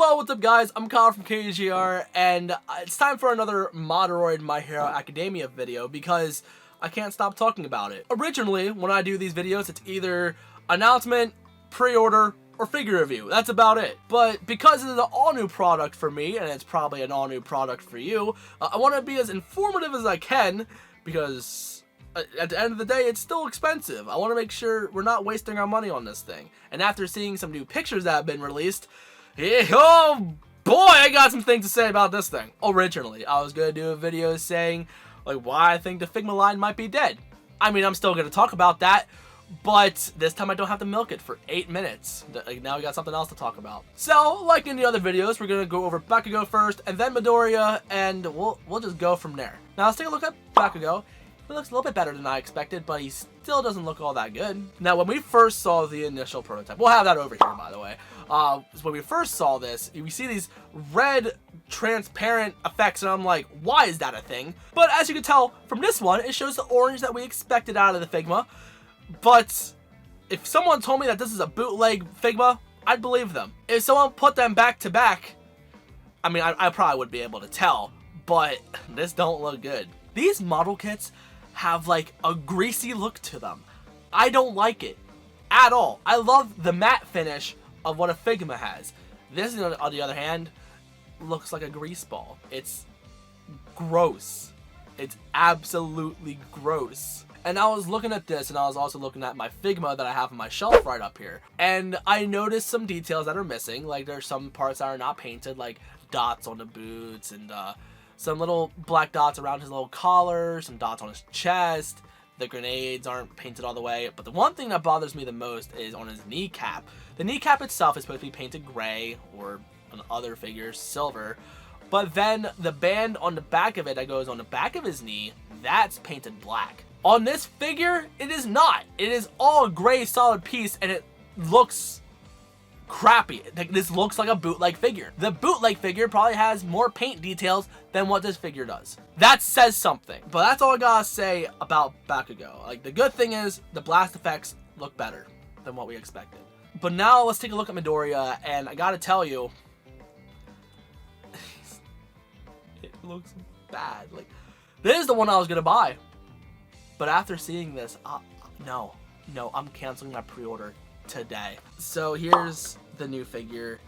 Hello, what's up guys? I'm Kyle from KGR, and it's time for another Moderoid My Hero Academia video because I can't stop talking about it. Originally, when I do these videos, it's either announcement, pre-order, or figure review. That's about it. But because it is an all-new product for me, and it's probably an all-new product for you, I want to be as informative as I can because at the end of the day, it's still expensive. I want to make sure we're not wasting our money on this thing. And after seeing some new pictures that have been released, oh boy, I got some things to say about this thing. Originally, I was going to do a video saying like why I think the Figma line might be dead. I mean, I'm still going to talk about that, but this time I don't have to milk it for 8 minutes. Like, now we got something else to talk about. So, like in the other videos, we're going to go over Bakugo first, and then Midoriya, and we'll just go from there. Now, let's take a look at Bakugo. He looks a little bit better than I expected, but he still doesn't look all that good. Now, when we first saw the initial prototype, we'll have that over here, by the way. When we first saw this, we see these red transparent effects, and I'm like, why is that a thing? But as you can tell from this one, it shows the orange that we expected out of the Figma. But if someone told me that this is a bootleg Figma, I'd believe them. If someone put them back to back, I mean, I probably would be able to tell, but this don't look good. These model kits have like a greasy look to them. I don't like it at all. I love the matte finish of what a Figma has. This, on the other hand, looks like a grease ball. It's gross. It's absolutely gross. And I was looking at this, and I was also looking at my Figma that I have on my shelf right up here. And I noticed some details that are missing. Like, there's some parts that are not painted, like dots on the boots, and some little black dots around his little collar, some dots on his chest. The grenades aren't painted all the way. But the one thing that bothers me the most is on his kneecap. The kneecap itself is supposed to be painted gray, or on other figures, silver. But then the band on the back of it that goes on the back of his knee, that's painted black. On this figure, it is not. It is all a gray solid piece, and it looks crappy. This looks like a bootleg figure. The bootleg figure probably has more paint details than what this figure does. That says something. But that's all I gotta say about Bakugo. Like, the good thing is the blast effects look better than what we expected. But now let's take a look at Midoriya, and I gotta tell you, it looks bad. Like, this is the one I was gonna buy. But after seeing this, no, I'm canceling my pre-order today. So here's the new figure.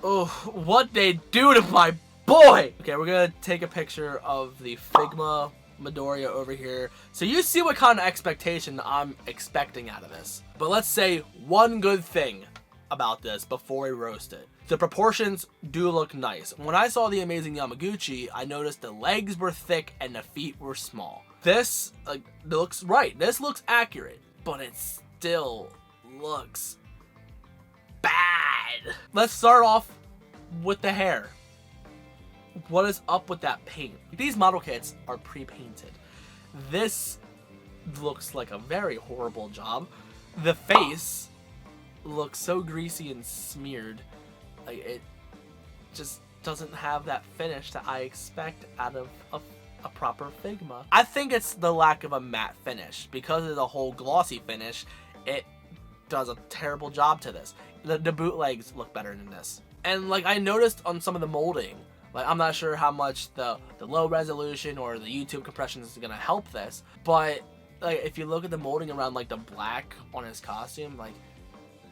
Oh, what they do to my boy! Okay, we're gonna take a picture of the Figma Midoriya over here, so you see what kind of expectation I'm expecting out of this. But let's say one good thing about this before we roast it. The proportions do look nice. When I saw the Amazing Yamaguchi, I noticed the legs were thick and the feet were small. This looks right. This looks accurate, but it still looks bad. Let's start off with the hair. What is up with that paint? These model kits are pre-painted. This looks like a very horrible job. The face looks so greasy and smeared. Like, it just doesn't have that finish that I expect out of a proper Figma. I think it's the lack of a matte finish. Because of the whole glossy finish, it does a terrible job to this. The bootlegs look better than this. And like, I noticed on some of the molding, like, I'm not sure how much the low resolution or the YouTube compression is gonna help this, but like, if you look at the molding around like the black on his costume, like,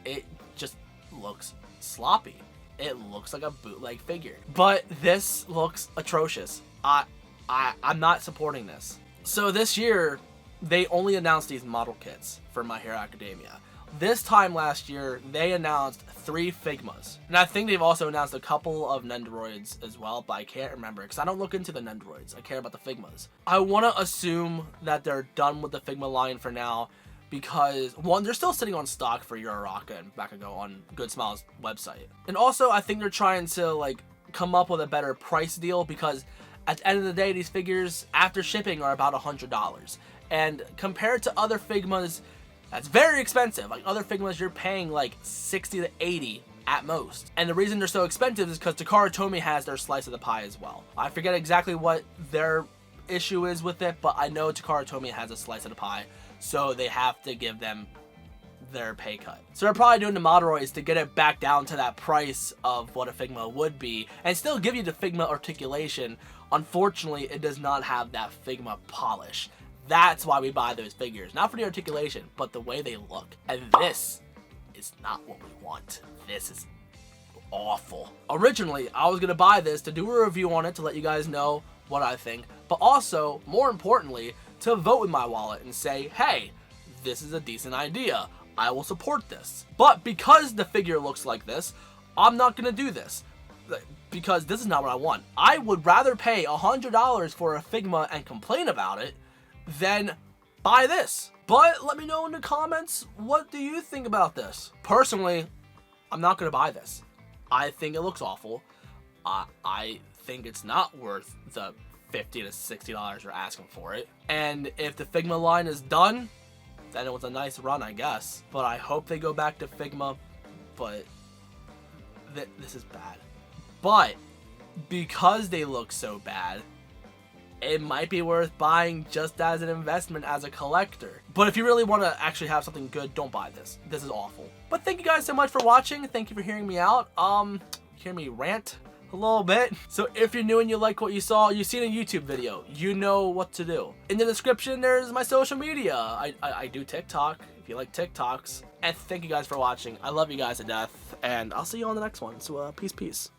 it just looks sloppy. It looks like a bootleg figure. But this looks atrocious. I'm not supporting this. So this year, they only announced these model kits for My Hero Academia. This time last year, they announced 3 Figmas. And I think they've also announced a couple of Nendoroids as well, but I can't remember because I don't look into the Nendoroids. I care about the Figmas. I want to assume that they're done with the Figma line for now because, one, they're still sitting on stock for Uraraka and Bakugo on Good Smile's website. And also, I think they're trying to, like, come up with a better price deal because at the end of the day, these figures, after shipping, are about $100. And compared to other Figmas, that's very expensive. Like, other Figmas, you're paying like 60 to 80 at most. And the reason they're so expensive is because Takara Tomy has their slice of the pie as well. I forget exactly what their issue is with it, but I know Takara Tomy has a slice of the pie, so they have to give them their pay cut. So they're probably doing the Moderoids to get it back down to that price of what a Figma would be and still give you the Figma articulation. Unfortunately, it does not have that Figma polish. That's why we buy those figures. Not for the articulation, but the way they look. And this is not what we want. This is awful. Originally, I was going to buy this to do a review on it to let you guys know what I think, but also, more importantly, to vote with my wallet and say, hey, this is a decent idea. I will support this. But because the figure looks like this, I'm not going to do this. Because this is not what I want. I would rather pay $100 for a Figma and complain about it than buy this. But let me know in the comments, what do you think about this? Personally, I'm not going to buy this. I think it looks awful. I think it's not worth the $50 to $60 you're asking for it. And if the Figma line is done, then it was a nice run, I guess. But I hope they go back to Figma, but this is bad. But because they look so bad, it might be worth buying just as an investment as a collector. But if you really want to actually have something good, don't buy this. This is awful. But thank you guys so much for watching. Thank you for hearing me out. Hear me rant a little bit. So if you're new and you like what you saw, you've seen a YouTube video, you know what to do. In the description, there's my social media. I do TikTok, if you like TikToks. And thank you guys for watching. I love you guys to death, and I'll see you on the next one. So peace.